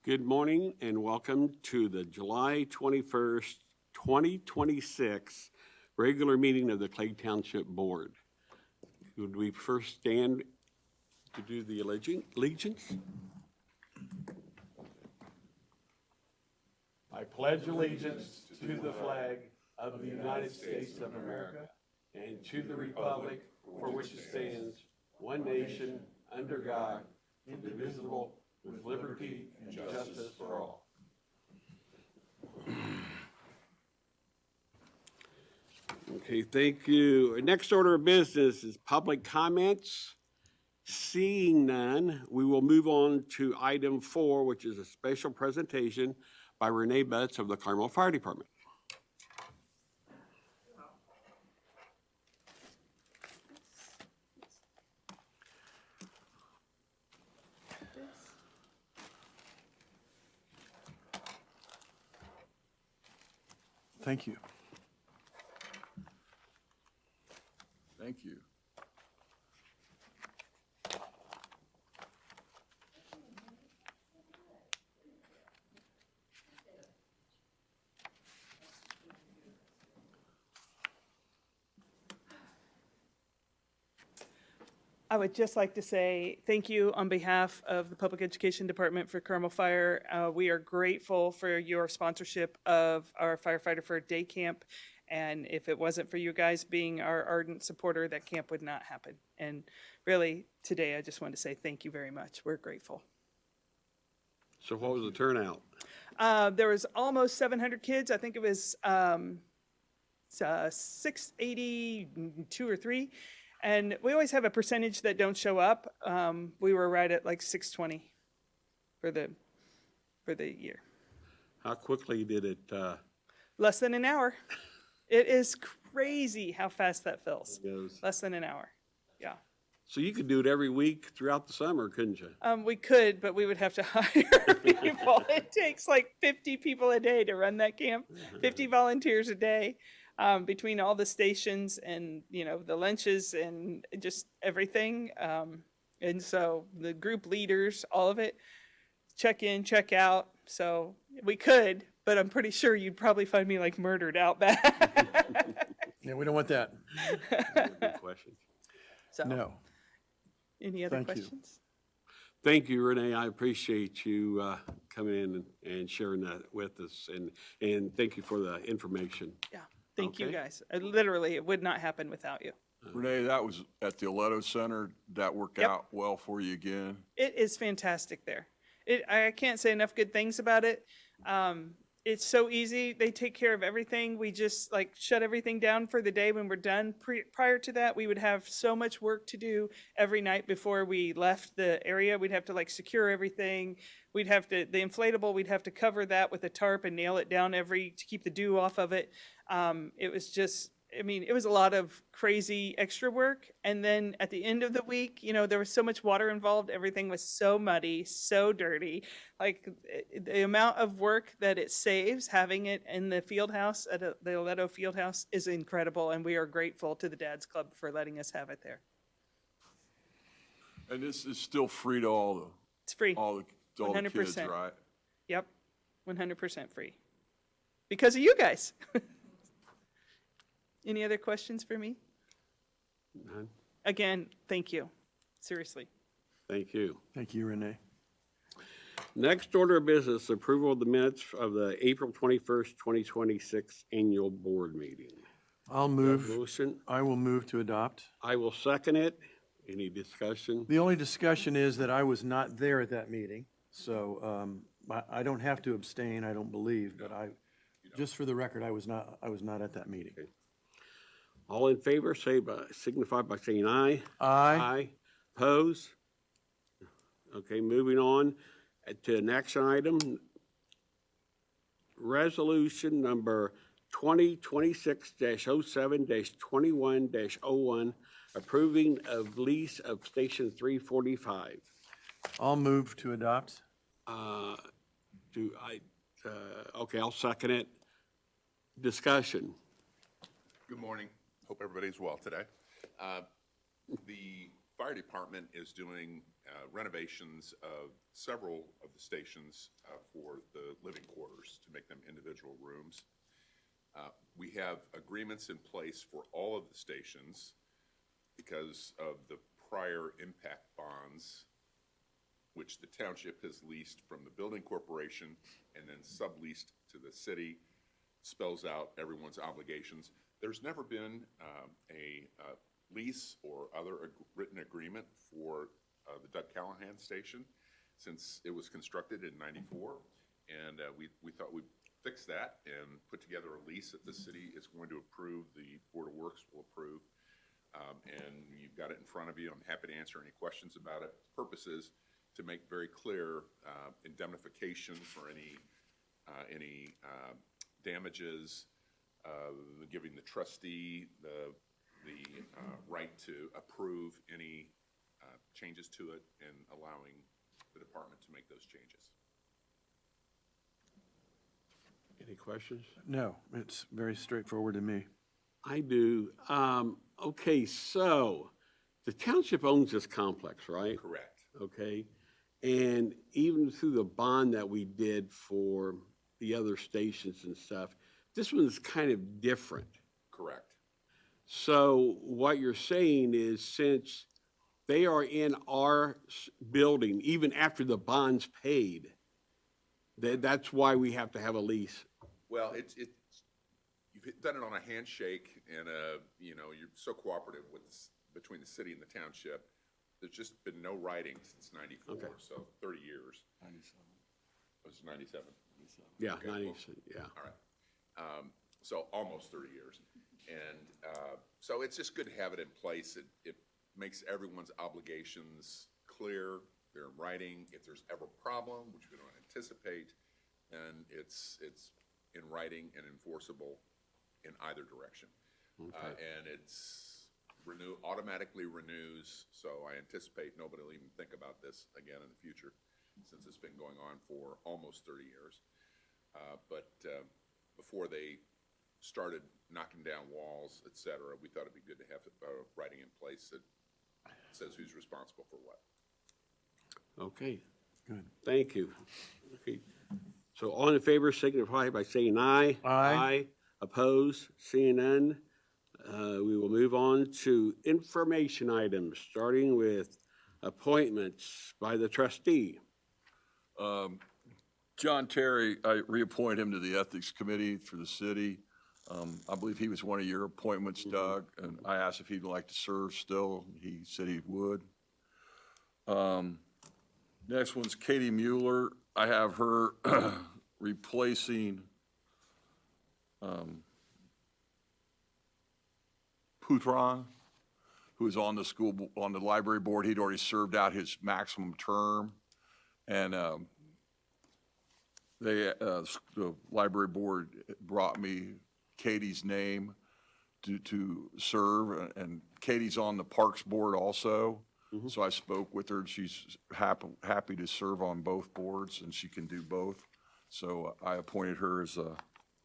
Good morning and welcome to the July 21st, 2026 regular meeting of the Clay Township Board. Would we first stand to do the allegiance? I pledge allegiance to the flag of the United States of America and to the republic for which it stands, one nation, under God, indivisible, with liberty and justice for all. Okay, thank you. Next order of business is public comments. Seeing none, we will move on to item 4, which is a special presentation by Renee Butts of the Carmel Fire Department. Thank you. Thank you. I would just like to say thank you on behalf of the Public Education Department for Carmel Fire. We are grateful for your sponsorship of our Firefighter for a Day Camp. And if it wasn't for you guys being our ardent supporter, that camp would not happen. And really, today, I just want to say thank you very much. We're grateful. So what was the turnout? There was almost 700 kids. I think it was 682 or 3. And we always have a percentage that don't show up. We were right at like 620 for the year. How quickly did it? Less than an hour. It is crazy how fast that fills. Goes? Less than an hour. Yeah. So you could do it every week throughout the summer, couldn't you? We could, but we would have to hire people. It takes like 50 people a day to run that camp, 50 volunteers a day. Between all the stations and, the lunches and just everything. And so the group leaders, all of it, check in, check out. So we could, but I'm pretty sure you'd probably find me like murdered out back. Yeah, we don't want that. Good question. So, No. any other Thank you. questions? Thank you, Renee. I appreciate you coming in and sharing that with us, and thank you for the information. Yeah. Thank you Okay. guys. Literally, it would not happen without you. Renee, that was at the Aledo Center. That worked Yep. out well for you again. It is fantastic there. I can't say enough good things about it. It's so easy. They take care of everything. We just shut everything down for the day when we're done. Prior to that, we would have so much work to do every night before we left the area. We'd have to secure everything. The inflatable, we'd have to cover that with a tarp and nail it down to keep the dew off of it. It was just, it was a lot of crazy extra work. And then at the end of the week, there was so much water involved. Everything was so muddy, so dirty. The amount of work that it saves having it in the field house at the Aledo Field House is incredible. And we are grateful to the Dad's Club for letting us have it there. And this is still free to all It's free. the kids, 100%. right? Yep. 100% free. Because of you guys. Any other questions for me? None? Again, thank you. Seriously. Thank you. Thank you, Renee. Next order of business, approval of the minutes of the April 21st, 2026 annual board meeting. I'll move. Motion, I will move to adopt. I will second it. Any discussion? The only discussion is that I was not there at that meeting, so I don't have to abstain, I don't believe, but just for the record, I was not at that meeting. Okay. All in favor, signify by saying aye. Aye. Aye. Oppose? Okay, moving on to an action item. Resolution number 2026-07-21-01, approving of lease of Station 345. I'll move to adopt. Okay, I'll second it. Discussion. Good morning. Hope everybody's well today. The fire department is doing renovations of several of the stations for the living quarters to make them individual rooms. We have agreements in place for all of the stations because of the prior impact bonds, which the township has leased from the building corporation and then subleased to the city, spells out everyone's obligations. There's never been a lease or other written agreement for the Doug Callahan station since it was constructed in '94. And we thought we'd fix that and put together a lease that the city is going to approve, the Board of Works will approve. And you've got it in front of you. I'm happy to answer any questions about it. The purpose is to make very clear indemnification for any damages, giving the trustee the right to approve any changes to it and allowing the department to make those changes. Any questions? No, it's very straightforward to me. I do. Okay, so the township owns this complex, right? Correct. Okay, and even through the bond that we did for the other stations and stuff, this one's kind of different. Correct. So what you're saying is since they are in our building, even after the bond's paid, that's why we have to have a lease. Well, you've done it on a handshake and you're so cooperative between the city and the township. There's just been no writing since '94, Okay. so 30 years. 97. It was 97. Yeah, Okay, 90, well, yeah. All right. So almost 30 years. And so it's just good to have it in place. It makes everyone's obligations clear. They're in writing. If there's ever a problem, which we don't anticipate, then it's in writing and enforceable in either direction. Okay. And it's automatically renews, so I anticipate nobody will even think about this again in the future, since it's been going on for almost 30 years. But before they started knocking down walls, et cetera, we thought it'd be good to have writing in place that says who's responsible for what. Okay. Good. Thank you. Okay. So all in favor signify by saying aye. Aye. Opposed? Seeing none. We will move on to information items, starting with appointments by the trustee. John Terry, I reappoint him to the Ethics Committee for the city. I believe he was one of your appointments, Doug, and I asked if he'd like to serve still. He said he would. Next one's Katie Mueller. I have her replacing Putran, who is on the library board. He'd already served out his maximum term, and the library board brought me Katie's name to serve, and Katie's on the Parks Board also. So I spoke with her, and she's happy to serve on both boards, and she can do both. So I appointed her as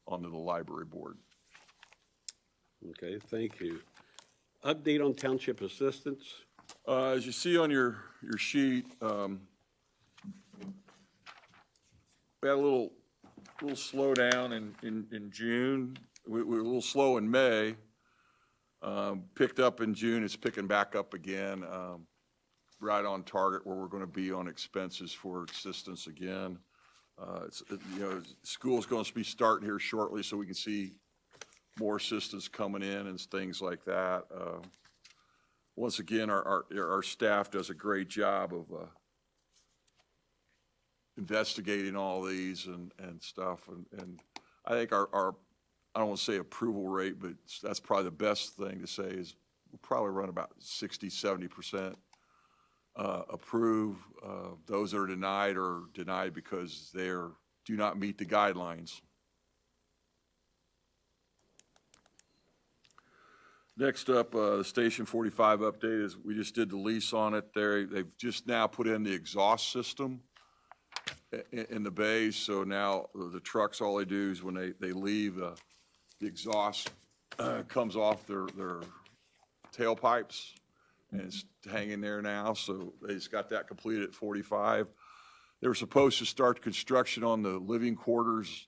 onto the library board. Okay, thank you. Update on township assistance. As you see on your sheet, we had a little slowdown in June. We were a little slow in May. Picked up in June. It's picking back up again. Right on target where we're going to be on expenses for assistance again. School's going to be starting here shortly, so we can see more assistance coming in and things like that. Once again, our staff does a great job of investigating all these and stuff. And I think our I don't want to say approval rate, but that's probably the best thing to say is we'll probably run about 60, 70% approve. Those that are denied because they do not meet the guidelines. Next up, the Station 45 update is we just did the lease on it there. They've just now put in the exhaust system in the bay, so now the trucks, all they do is when they leave, the exhaust comes off their tailpipes, and it's hanging there now, so they just got that completed at 45. They were supposed to start construction on the living quarters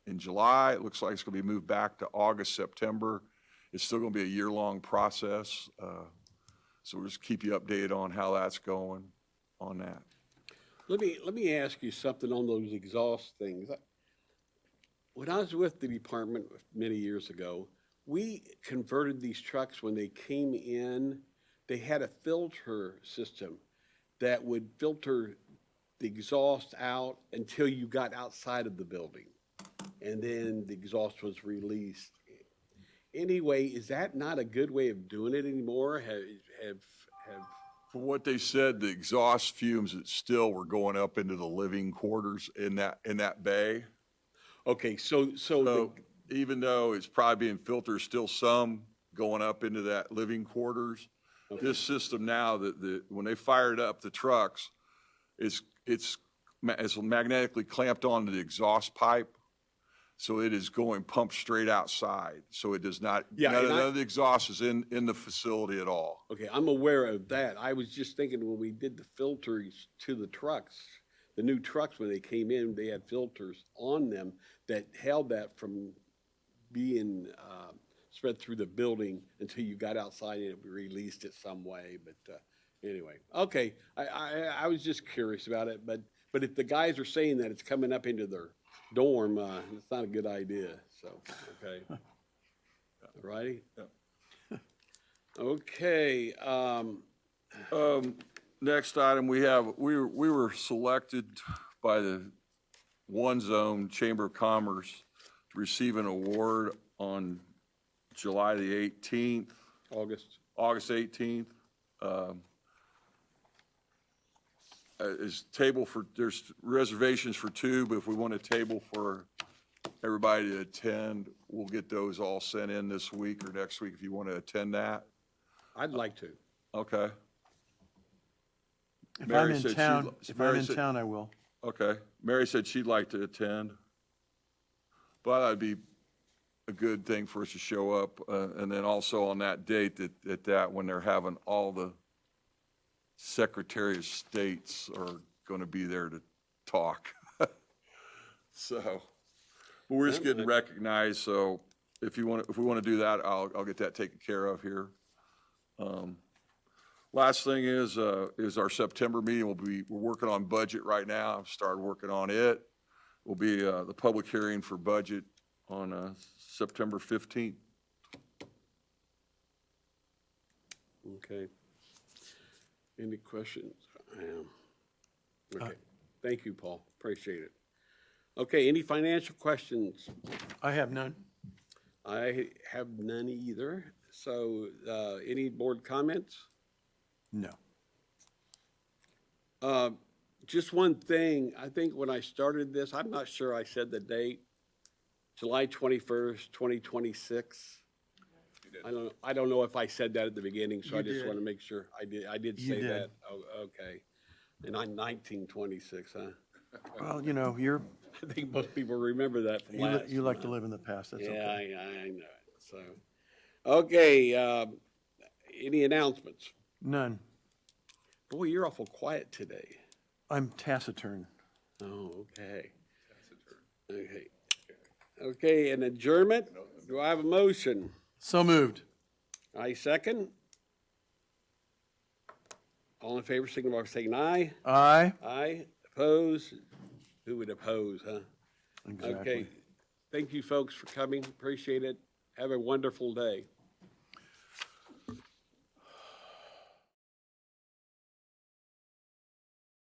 in July. It looks like it's going to be moved back to August, September. It's still going to be a year-long process, so we'll just keep you updated on how that's going on that. Let me ask you something on those exhaust things. When I was with the department many years ago, we converted these trucks when they came in. They had a filter system that would filter the exhaust out until you got outside of the building. And then the exhaust was released. Anyway, is that not a good way of doing it anymore? From what they said, the exhaust fumes that still were going up into the living quarters in that bay. Okay, so So even though it's probably being filtered, still some going up into that living quarters. This system now, when they fired up the trucks, it's magnetically clamped onto the exhaust pipe. So it is going pumped straight outside. So it does not, Yeah, none and of the exhaust is in the facility at all. okay, I'm aware of that. I was just thinking when we did the filters to the trucks, the new trucks, when they came in, they had filters on them that held that from being spread through the building until you got outside and it released it some way. But anyway, okay, I was just curious about it. But if the guys are saying that it's coming up into their dorm, it's not a good idea. So, okay. All righty? Okay, Next item, we were selected by the One Zone Chamber of Commerce to receive an award on July the 18th, August 18th. There's reservations for 2, but if we want a table for everybody to attend, we'll get those all sent in this week or next week if you want to attend that. I'd like to. Okay. If Mary I'm in said she'd town, li- if Mary I'm in said- town, I will. Okay. Mary said she'd like to attend. But that'd be a good thing for us to show up. And then also on that date, when they're having all the Secretary of States are going to be there to talk. So, but we're just getting recognized. So if we want to do that, I'll get that taken care of here. Last thing is our September meeting. We're working on budget right now. I've started working on it. Will be the public hearing for budget on September 15th. Okay. Any questions? Okay. Thank you, Paul. Appreciate it. Okay, any financial questions? I have none. I have none either. So, any board comments? No. Just one thing, I think when I started this, I'm not sure I said the date, July 21st, 2026. I don't know if I said that at the beginning, so I You just did. want to make sure. I did You say did. that. Oh, okay. And I'm 1926, huh? Well, I think most people remember that from last. you like to live in the past, that's Yeah, okay. I know it, so. Okay, any announcements? None. Boy, you're awful quiet today. I'm taciturn. Oh, okay. Okay. Okay, an adjournment? Do I have a motion? So moved. I second. All in favor, signify by saying aye. Aye. Aye. Oppose? Who would oppose, huh? Exactly. Okay. Thank you, folks, for coming. Appreciate it. Have a wonderful day.